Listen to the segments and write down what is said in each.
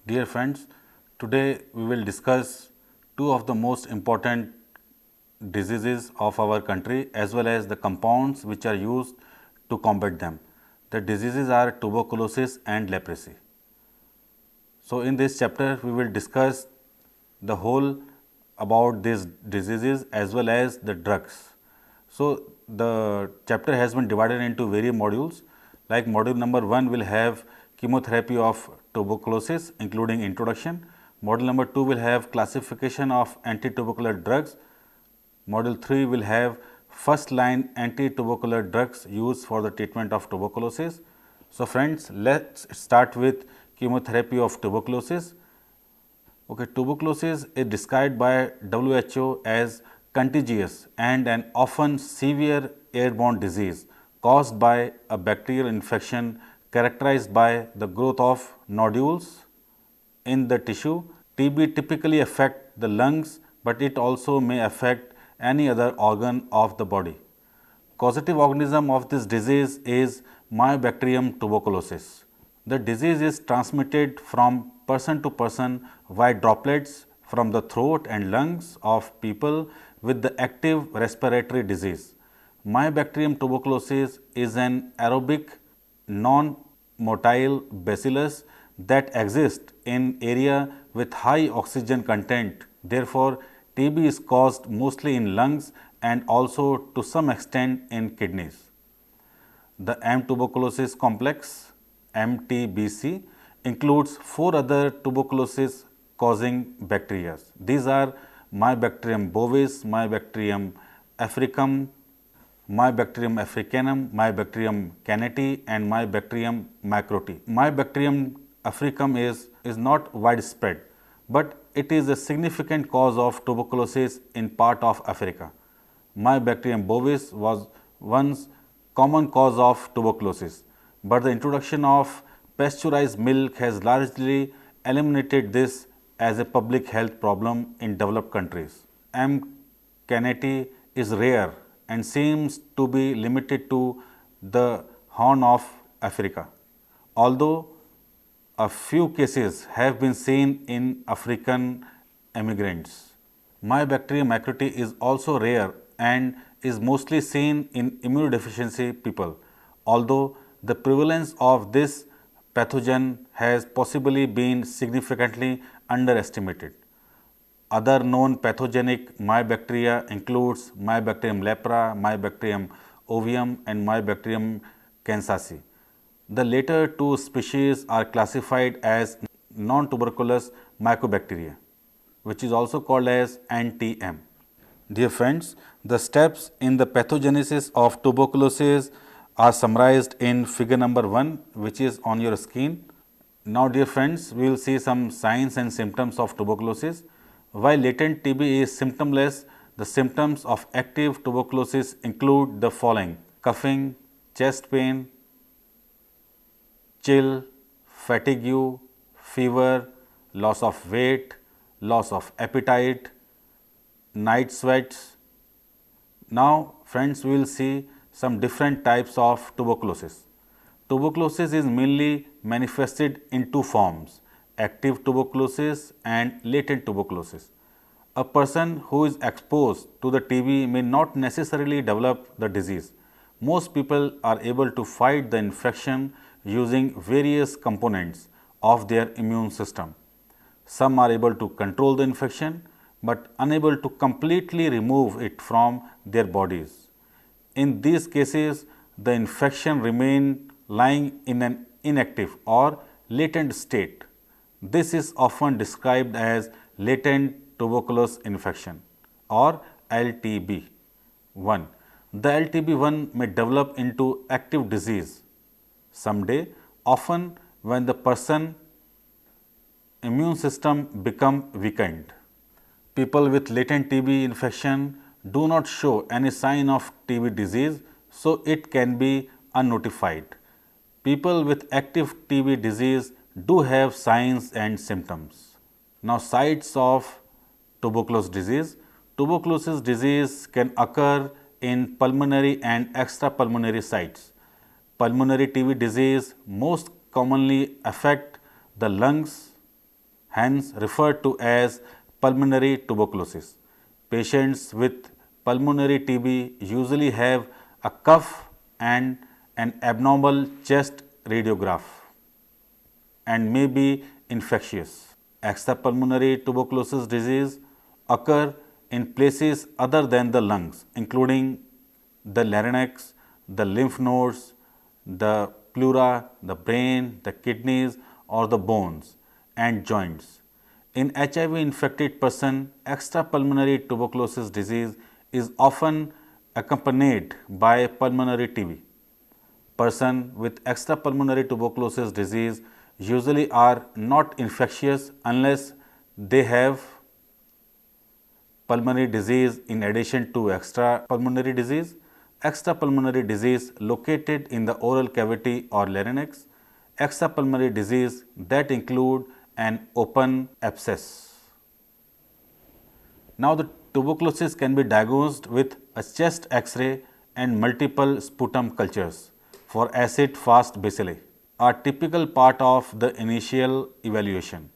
Dear friends, today we will discuss two of the most important diseases of our country as well as the compounds which are used to combat them. The diseases are tuberculosis and leprosy. So, in this chapter we will discuss the whole about these diseases as well as the drugs. So, the chapter has been divided into various modules, like module number 1 will have chemotherapy of tuberculosis including introduction. Module number 2 will have classification of anti-tubercular drugs. Module 3 will have first line anti-tubercular drugs used for the treatment of tuberculosis. So, friends, let's start with chemotherapy of tuberculosis. Okay, tuberculosis is described by WHO as contagious and an often severe airborne disease caused by a bacterial infection characterized by the growth of nodules in the tissue. TB typically affects the lungs, but it also may affect any other organ of the body. Causative organism of this disease is Mycobacterium tuberculosis. The disease is transmitted from person to person via droplets from the throat and lungs of people with the active respiratory disease. Mycobacterium tuberculosis is an aerobic non-motile bacillus that exists in area with high oxygen content. Therefore, TB is caused mostly in lungs and also to some extent in kidneys. The M tuberculosis complex MTBC includes 4 other tuberculosis causing bacteria. These are Mycobacterium bovis, Mycobacterium africanum, Mycobacterium africanum, Mycobacterium cannati and Mycobacterium macroti. Mycobacterium africanum is not widespread, but it is a significant cause of tuberculosis in part of Africa. Mycobacterium bovis was once common cause of tuberculosis, but the introduction of pasteurized milk has largely eliminated this as a public health problem in developed countries. M. cannati is rare and seems to be limited to the Horn of Africa, although a few cases have been seen in African immigrants. Mycobacterium macroti is also rare and is mostly seen in immunodeficiency people, although the prevalence of this pathogen has possibly been significantly underestimated. Other known pathogenic mycobacteria includes Mycobacterium lepra, Mycobacterium ovium and Mycobacterium kansasi. The later two species are classified as non-tuberculous mycobacteria, which is also called as NTM. Dear friends, the steps in the pathogenesis of tuberculosis are summarized in figure number 1, which is on your screen. Now, dear friends, we will see some signs and symptoms of tuberculosis. While latent TB is symptomless, the symptoms of active tuberculosis include the following: coughing, chest pain, chill, fatigue, fever, loss of weight, loss of appetite, night sweats. Now, friends, we will see some different types of tuberculosis. Tuberculosis is mainly manifested in two forms: active tuberculosis and latent tuberculosis. A person who is exposed to the TB may not necessarily develop the disease. Most people are able to fight the infection using various components of their immune system. Some are able to control the infection, but unable to completely remove it from their bodies. In these cases, the infection remains lying in an inactive or latent state. This is often described as latent tuberculous infection or LTB1. The LTB1 may develop into active disease someday, often when the person's immune system becomes weakened. People with latent TB infection do not show any sign of TB disease, so it can be unnotified. People with active TB disease do have signs and symptoms. Now, sites of tuberculosis disease. Tuberculosis disease can occur in pulmonary and extrapulmonary sites. Pulmonary TB disease most commonly affect the lungs, hence referred to as pulmonary tuberculosis. Patients with pulmonary TB usually have a cough and an abnormal chest radiograph and may be infectious. Extrapulmonary tuberculosis disease occur in places other than the lungs, including the larynx, the lymph nodes, the pleura, the brain, the kidneys or the bones and joints. In HIV infected person, extrapulmonary tuberculosis disease is often accompanied by pulmonary TB. Person with extrapulmonary tuberculosis disease usually are not infectious unless they have pulmonary disease in addition to extrapulmonary disease. Extrapulmonary disease located in the oral cavity or larynx, extrapulmonary disease that include an open abscess. Now, the tuberculosis can be diagnosed with a chest X-ray and multiple sputum cultures for acid-fast bacilli, a typical part of the initial evaluation.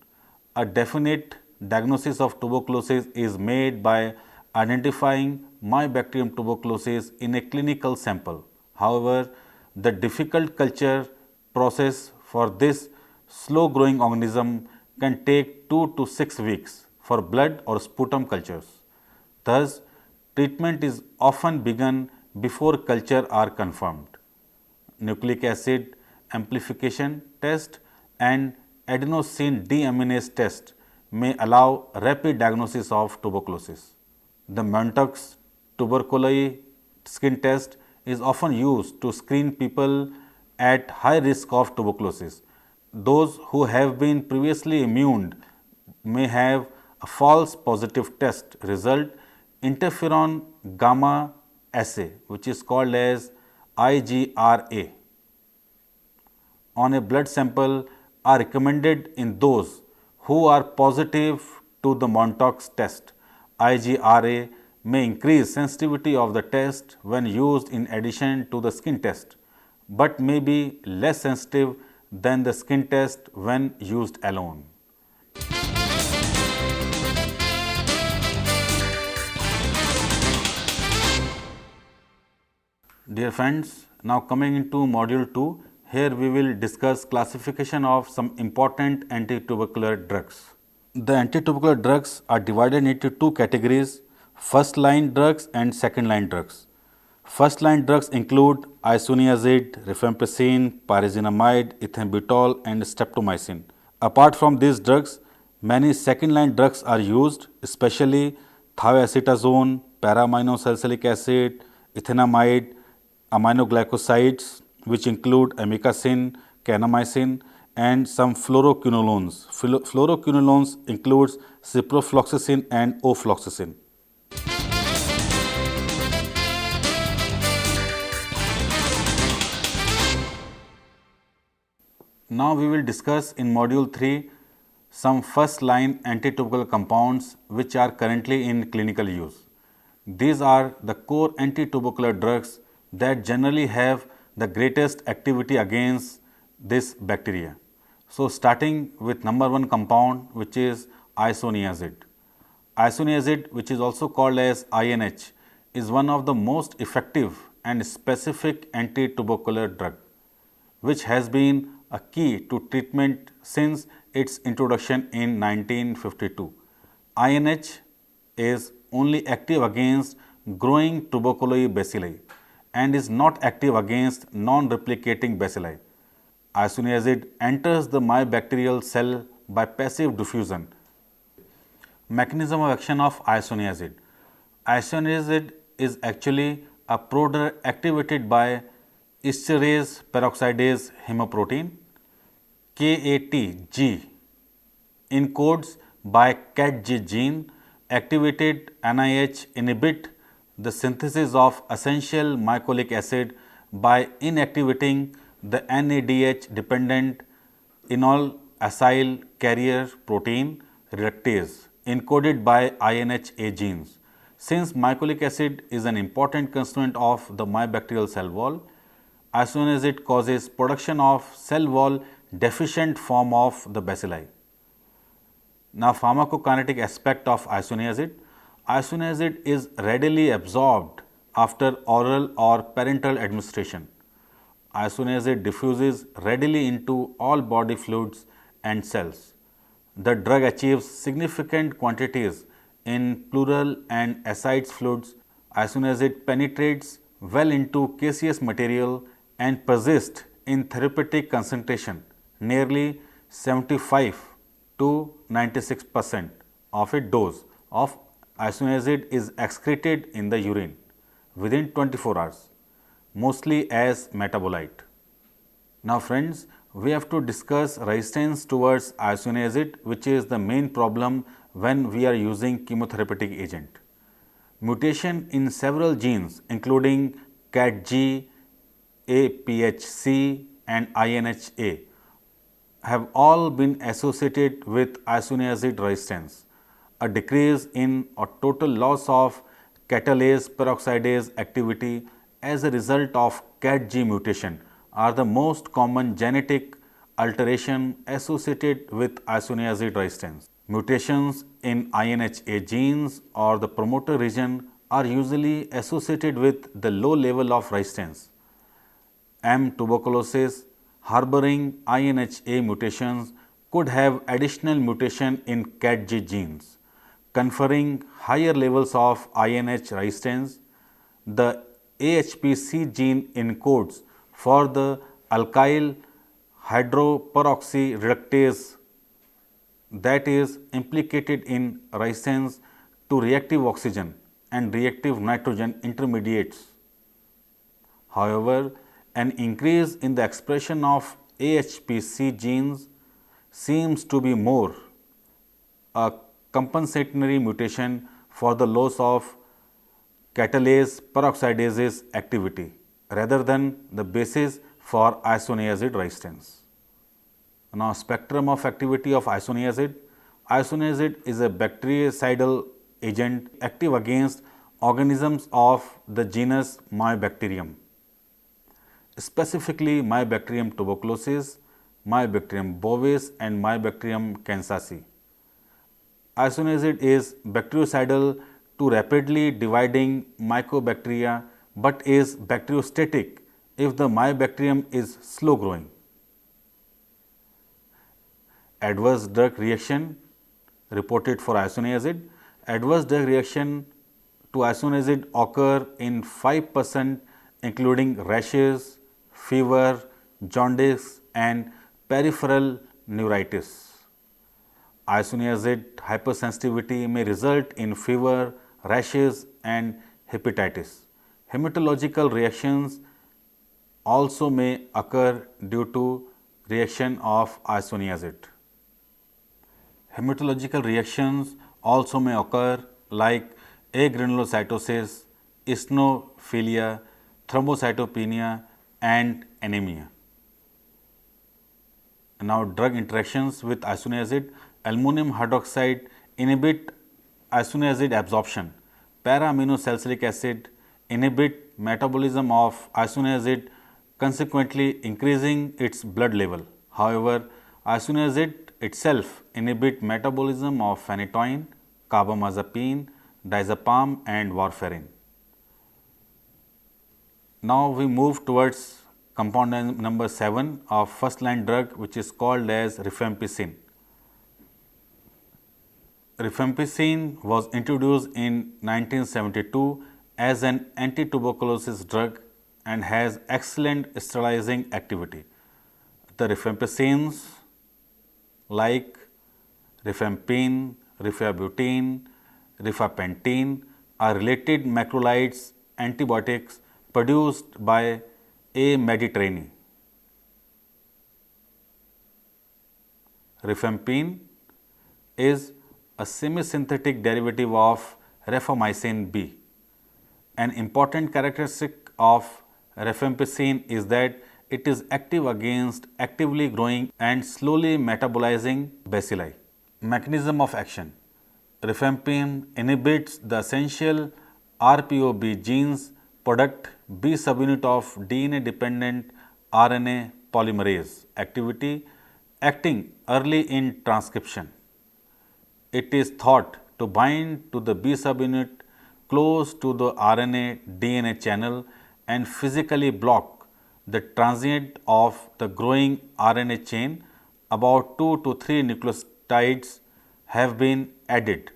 A definite diagnosis of tuberculosis is made by identifying Mycobacterium tuberculosis in a clinical sample. However, the difficult culture process for this slow growing organism can take 2 to 6 weeks for blood or sputum cultures. Thus, treatment is often begun before culture are confirmed. Nucleic acid amplification test and adenosine deaminase test may allow rapid diagnosis of tuberculosis. The Mantoux tuberculosis skin test is often used to screen people at high risk of tuberculosis. Those who have been previously immune may have a false positive test result. Interferon gamma assay, which is called as IGRA, on a blood sample are recommended in those who are positive to the Mantoux test. IGRA may increase sensitivity of the test when used in addition to the skin test, but may be less sensitive than the skin test when used alone. Dear friends, now coming into module 2, here we will discuss classification of some important anti-tubercular drugs. The anti-tubercular drugs are divided into two categories: first line drugs and second line drugs. First line drugs include isoniazid, rifampicin, pyrazinamide, ethambutol and streptomycin. Apart from these drugs, many second line drugs are used, especially thioacetazone, para-aminosalicylic acid, ethanamide, aminoglycosides, which include amikacin, kanamycin and some fluoroquinolones. Fluoroquinolones includes ciprofloxacin and ofloxacin. Now we will discuss in module 3 some first line anti-tubercular compounds which are currently in clinical use. These are the core anti-tubercular drugs that generally have the greatest activity against this bacteria. So, starting with number 1 compound, which is isoniazid. Isoniazid, which is also called as INH, is one of the most effective and specific anti-tubercular drug, which has been a key to treatment since its introduction in 1952. INH is only active against growing tuberculosis bacilli and is not active against non-replicating bacilli. Isoniazid enters the mycobacterial cell by passive diffusion. Mechanism of action of isoniazid. Isoniazid is actually a prodrug activated by esterase peroxidase hemoprotein KATG encodes by CATG gene. Activated NIH inhibit the synthesis of essential mycolic acid by inactivating the NADH dependent enol acyl carrier protein reductase encoded by INHA genes. Since mycolic acid is an important constituent of the mycobacterial cell wall, isoniazid causes production of cell wall deficient form of the bacilli. Now, pharmacokinetic aspect of isoniazid. Isoniazid is readily absorbed after oral or parenteral administration. Isoniazid diffuses readily into all body fluids and cells. The drug achieves significant quantities in pleural and ascites fluids. Isoniazid penetrates well into caseous material and persists in therapeutic concentration nearly 75 to 96% of its dose of isoniazid is excreted in the urine within 24 hours, mostly as metabolite. Now friends, we have to discuss resistance towards isoniazid, which is the main problem when we are using chemotherapeutic agent. Mutation in several genes including CATG, APHC and INHA have all been associated with isoniazid resistance. A decrease in or total loss of catalase peroxidase activity as a result of CATG mutation are the most common genetic alteration associated with isoniazid resistance. Mutations in INHA genes or the promoter region are usually associated with the low level of resistance. M. tuberculosis harboring INHA mutations could have additional mutation in CATG genes, conferring higher levels of INH resistance. The AHPC gene encodes for the alkyl hydroperoxy reductase that is implicated in resistance to reactive oxygen and reactive nitrogen intermediates. However, an increase in the expression of AHPC genes seems to be more a compensatory mutation for the loss of catalase peroxidase activity rather than the basis for isoniazid resistance. Now, spectrum of activity of isoniazid. Isoniazid is a bactericidal agent active against organisms of the genus Mycobacterium, specifically Mycobacterium tuberculosis, Mycobacterium bovis and Mycobacterium kansasi. Isoniazid is bactericidal to rapidly dividing mycobacteria but is bacteriostatic if the Mycobacterium is slow growing. Adverse drug reaction reported for isoniazid. Adverse drug reaction to isoniazid occur in 5% including rashes, fever, jaundice and peripheral neuritis. Isoniazid hypersensitivity may result in fever, rashes and hepatitis. Hematological reactions also may occur due to reaction of isoniazid. Hematological reactions also may occur like agranulocytosis, eosinophilia, thrombocytopenia and anemia. Now, drug interactions with isoniazid. Aluminum hydroxide inhibit isoniazid absorption. Para-aminosalicylic acid inhibit metabolism of isoniazid, consequently increasing its blood level. However, isoniazid itself inhibit metabolism of phenytoin, carbamazepine, diazepam and warfarin. Now, we move towards compound number 7 of first line drug, which is called as rifampicin. Rifampicin was introduced in 1972 as an anti-tuberculosis drug and has excellent sterilizing activity. The rifampicins like rifampin, rifabutin, rifapentine are related macrolides antibiotics produced by A. mediterranean. Rifampin is a semi-synthetic derivative of rifamycin B. An important characteristic of rifampicin is that it is active against actively growing and slowly metabolizing bacilli. Mechanism of action. Rifampin inhibits the essential RPOB genes product B subunit of DNA dependent RNA polymerase activity acting early in transcription. It is thought to bind to the B subunit close to the RNA DNA channel and physically block the transit of the growing RNA chain. About 2 to 3 nucleotides have been added.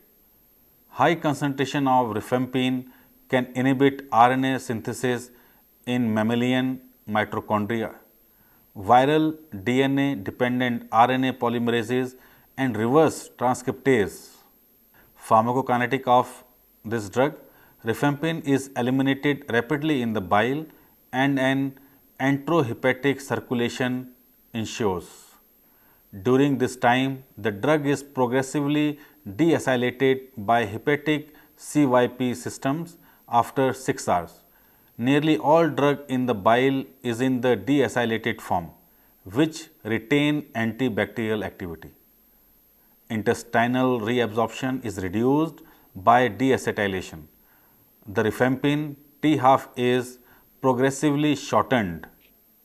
High concentration of rifampin can inhibit RNA synthesis in mammalian mitochondria, viral DNA dependent RNA polymerases, and reverse transcriptase. Pharmacokinetic of this drug, rifampin is eliminated rapidly in the bile and an enterohepatic circulation ensures. During this time, the drug is progressively deacylated by hepatic CYP systems after 6 hours. Nearly all drug in the bile is in the deacylated form, which retain antibacterial activity. Intestinal reabsorption is reduced by deacetylation. The rifampin T half is progressively shortened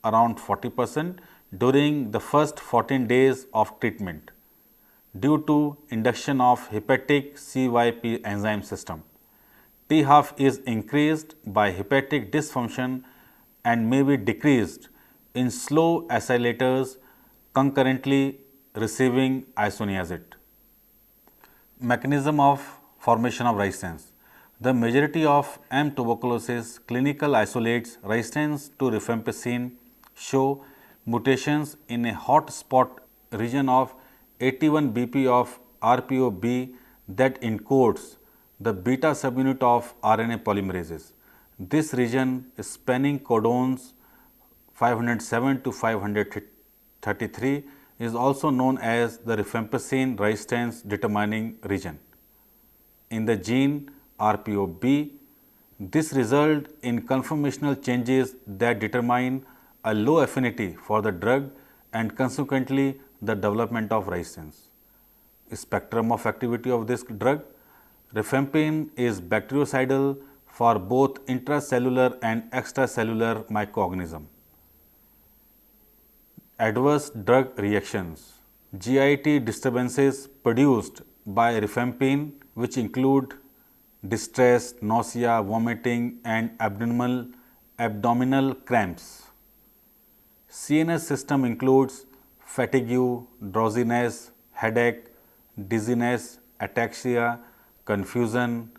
around 40% during the first 14 days of treatment due to induction of hepatic CYP enzyme system. T half is increased by hepatic dysfunction and may be decreased in slow acylators concurrently receiving isoniazid. Mechanism of formation of resistance. The majority of M. tuberculosis clinical isolates resistance to rifampicin show mutations in a hot spot region of 81 BP of RPOB that encodes the beta subunit of RNA polymerases. This region spanning codons 507 to 533 is also known as the rifampicin resistance determining region. In the gene RPOB, this results in conformational changes that determine a low affinity for the drug and consequently the development of resistance. Spectrum of activity of this drug. Rifampin is bactericidal for both intracellular and extracellular microorganisms. Adverse drug reactions. GIT disturbances produced by rifampin, which include distress, nausea, vomiting, and abdominal cramps. CNS system includes fatigue, drowsiness, headache, dizziness, ataxia, confusion,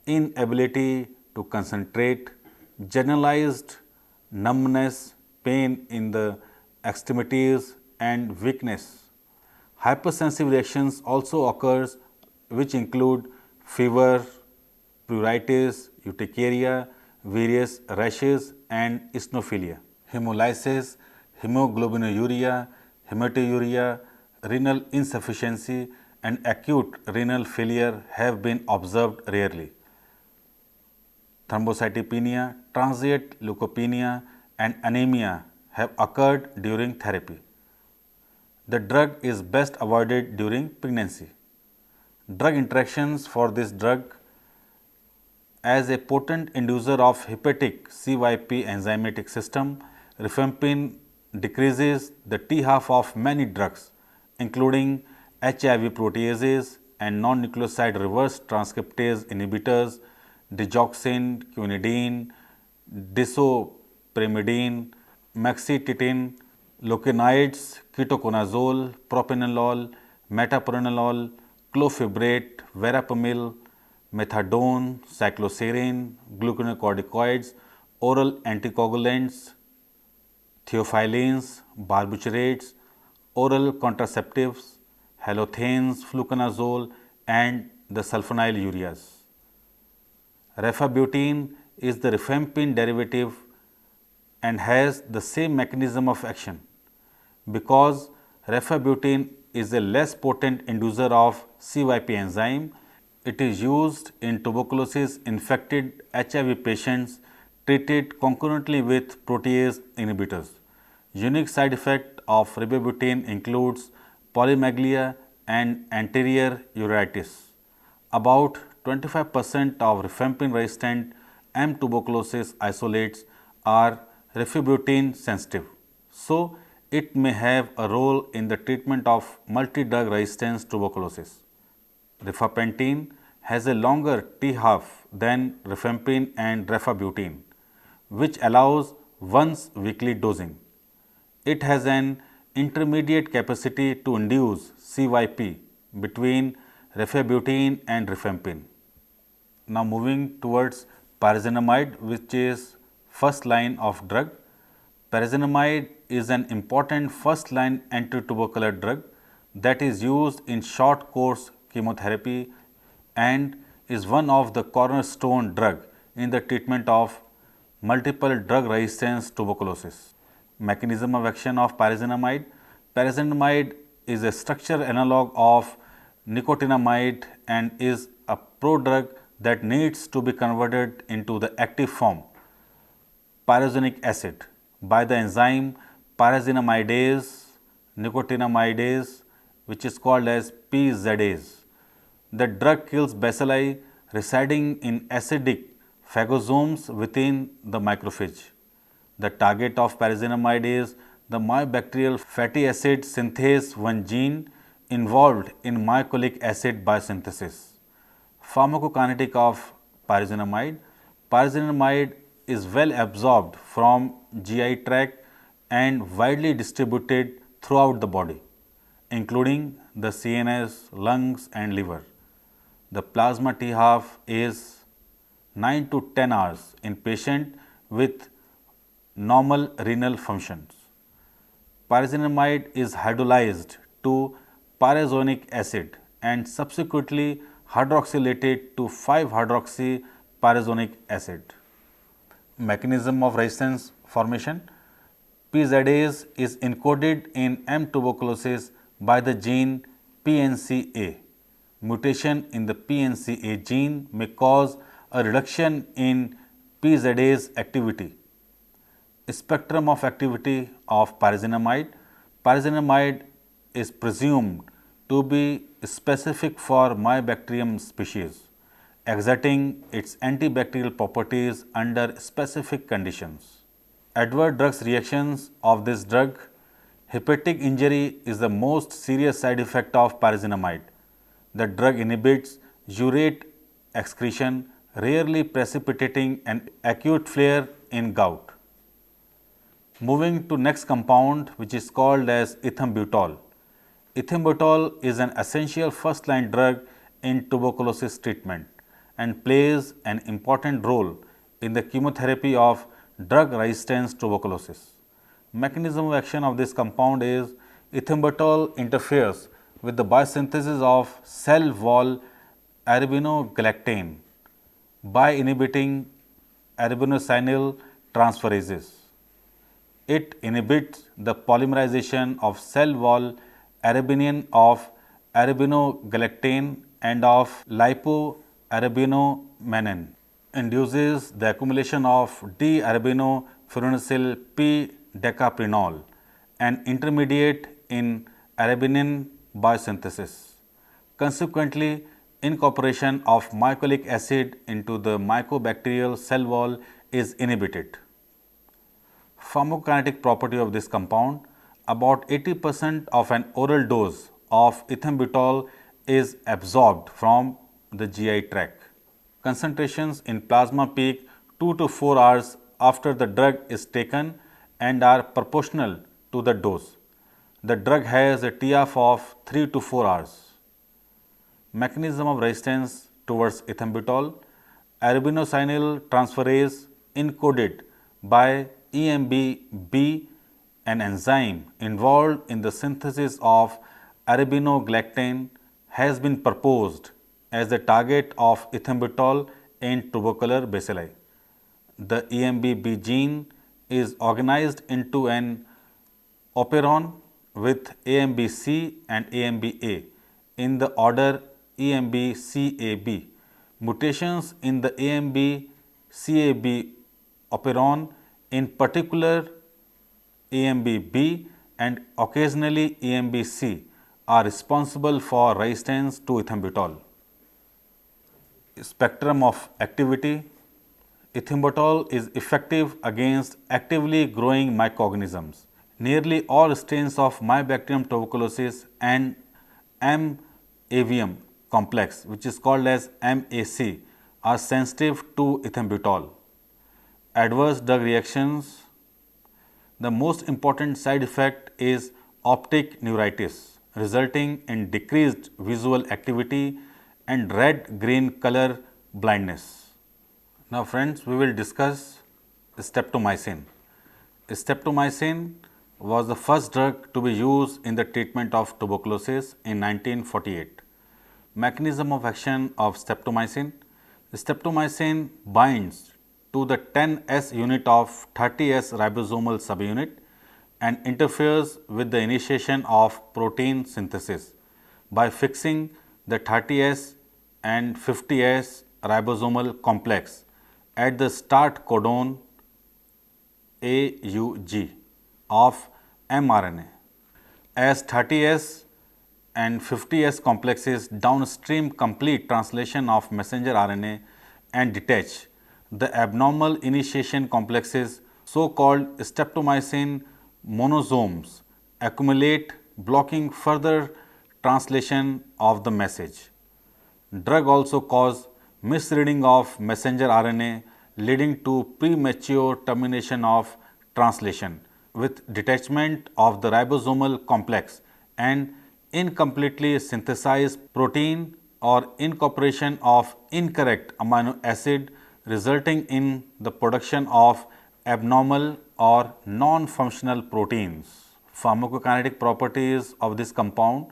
inability to concentrate, generalized numbness, pain in the extremities, and weakness. Hypersensitive reactions also occurs, which include fever, pruritus, urticaria, various rashes, and eosinophilia. Hemolysis, hemoglobinuria, hematuria, renal insufficiency, and acute renal failure have been observed rarely. Thrombocytopenia, transient leukopenia, and anemia have occurred during therapy. The drug is best avoided during pregnancy. Drug interactions for this drug. As a potent inducer of hepatic CYP enzymatic system, rifampin decreases the T half of many drugs, including HIV proteases and non-nucleoside reverse transcriptase inhibitors, digoxin, quinidine, disopyrimidine, maxititin, leucinoids, ketoconazole, propranolol, metoprolol, clofibrate, verapamil, methadone, cycloserine, glucocorticoids, oral anticoagulants, theophylline, barbiturates, oral contraceptives, halothane, fluconazole, and the sulfonyl ureas. Rifabutin is the rifampin derivative and has the same mechanism of action. Because rifabutin is a less potent inducer of CYP enzyme, it is used in tuberculosis infected HIV patients treated concurrently with protease inhibitors. Unique side effect of rifabutin includes polymaglia and anterior uveitis. About 25% of rifampin resistant M. tuberculosis isolates are rifabutin sensitive. So, it may have a role in the treatment of multi-drug resistant tuberculosis. Rifampicin has a longer T-half than rifampin and rifabutin, which allows once weekly dosing. It has an intermediate capacity to induce CYP between rifabutin and rifampin. Now moving towards pyrazinamide, which is first line of drug. Pyrazinamide is an important first line anti-tubercular drug that is used in short course chemotherapy and is one of the cornerstone drug in the treatment of multiple drug resistant tuberculosis. Mechanism of action of pyrazinamide. Pyrazinamide is a structure analog of nicotinamide and is a prodrug that needs to be converted into the active form pyrazinic acid by the enzyme pyrazinamidase nicotinamidase, which is called as PZase. The drug kills bacilli residing in acidic phagosomes within the macrophage. The target of pyrazinamide is the myobacterial fatty acid synthase 1 gene involved in mycolic acid biosynthesis. Pharmacokinetic of pyrazinamide. Pyrazinamide is well absorbed from GI tract and widely distributed throughout the body, including the CNS, lungs and liver. The plasma T-half is 9 to 10 hours in patient with normal renal functions. Pyrazinamide is hydrolyzed to pyrazonic acid and subsequently hydroxylated to 5-hydroxypyrazonic acid. Mechanism of resistance formation. PZase is encoded in M. tuberculosis by the gene PNCA. Mutation in the PNCA gene may cause a reduction in PZase activity. Spectrum of activity of pyrazinamide. Pyrazinamide is presumed to be specific for Mycobacterium species, exerting its antibacterial properties under specific conditions. Adverse drugs reactions of this drug. Hepatic injury is the most serious side effect of pyrazinamide. The drug inhibits urate excretion, rarely precipitating an acute flare in gout. Moving to next compound, which is called as ethambutol. Ethambutol is an essential first line drug in tuberculosis treatment and plays an important role in the chemotherapy of drug resistant tuberculosis. Mechanism of action of this compound is ethambutol interferes with the biosynthesis of cell wall arabinogalactane by inhibiting arabinosinyl transferases. It inhibits the polymerization of cell wall arabinian of arabinogalactane and of lipoarabinomannan, induces the accumulation of D-arabinofuranocil P-decaprenol, an intermediate in arabinin biosynthesis. Consequently, incorporation of mycolic acid into the mycobacterial cell wall is inhibited. Pharmacokinetic property of this compound. About 80% of an oral dose of ethambutol is absorbed from the GI tract. Concentrations in plasma peak 2 to 4 hours after the drug is taken and are proportional to the dose. The drug has a T-half of 3 to 4 hours. Mechanism of resistance towards ethambutol. Arabinosinyl transferase encoded by EMB-B, an enzyme involved in the synthesis of arabinogalactane, has been proposed as the target of ethambutol in tubercular bacilli. The EMB-B gene is organized into an operon with AMBC and AMBA in the order EMBCAB. Mutations in the AMBCAB operon, in particular EMB-B and occasionally EMB-C, are responsible for resistance to ethambutol. Spectrum of activity. Ethambutol is effective against actively growing microorganisms. Nearly all strains of Mycobacterium tuberculosis and M. avium complex, which is called as MAC, are sensitive to ethambutol. Adverse drug reactions. The most important side effect is optic neuritis, resulting in decreased visual activity and red-green color blindness. Now friends, we will discuss streptomycin. Streptomycin was the first drug to be used in the treatment of tuberculosis in 1948. Mechanism of action of streptomycin. Streptomycin binds to the 10S unit of 30S ribosomal subunit and interferes with the initiation of protein synthesis by fixing the 30S and 50S ribosomal complex at the start codon AUG of mRNA. As 30S and 50S complexes downstream complete translation of messenger RNA and detach, the abnormal initiation complexes, so-called streptomycin monosomes, accumulate, blocking further translation of the message. Drug also cause misreading of messenger RNA, leading to premature termination of translation with detachment of the ribosomal complex and incompletely synthesized protein or incorporation of incorrect amino acid, resulting in the production of abnormal or non-functional proteins. Pharmacokinetic properties of this compound.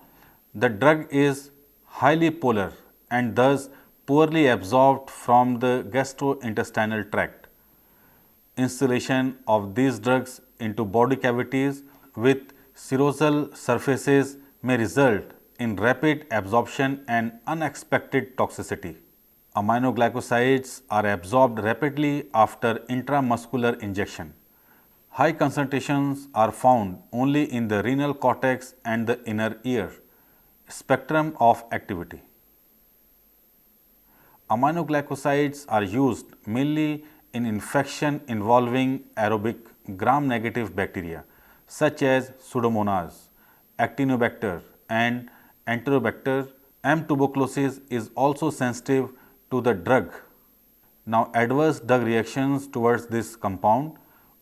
The drug is highly polar and thus poorly absorbed from the gastrointestinal tract. Installation of these drugs into body cavities with serosal surfaces may result in rapid absorption and unexpected toxicity. Aminoglycosides are absorbed rapidly after intramuscular injection. High concentrations are found only in the renal cortex and the inner ear. Spectrum of activity. Aminoglycosides are used mainly in infection involving aerobic gram-negative bacteria such as Pseudomonas, Actinobacter and Enterobacter. M. tuberculosis is also sensitive to the drug. Now, adverse drug reactions towards this compound,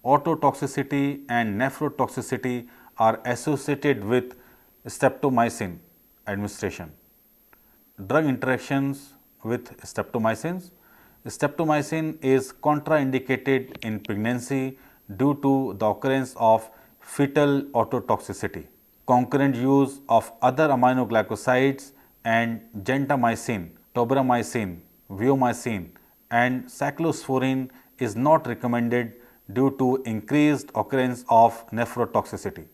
ototoxicity and nephrotoxicity are associated with streptomycin administration. Drug interactions with streptomycins. Streptomycin is contraindicated in pregnancy due to the occurrence of fetal ototoxicity. Concurrent use of other aminoglycosides and gentamicin, tobramycin, viomycin and cyclosporine is not recommended due to increased occurrence of nephrotoxicity.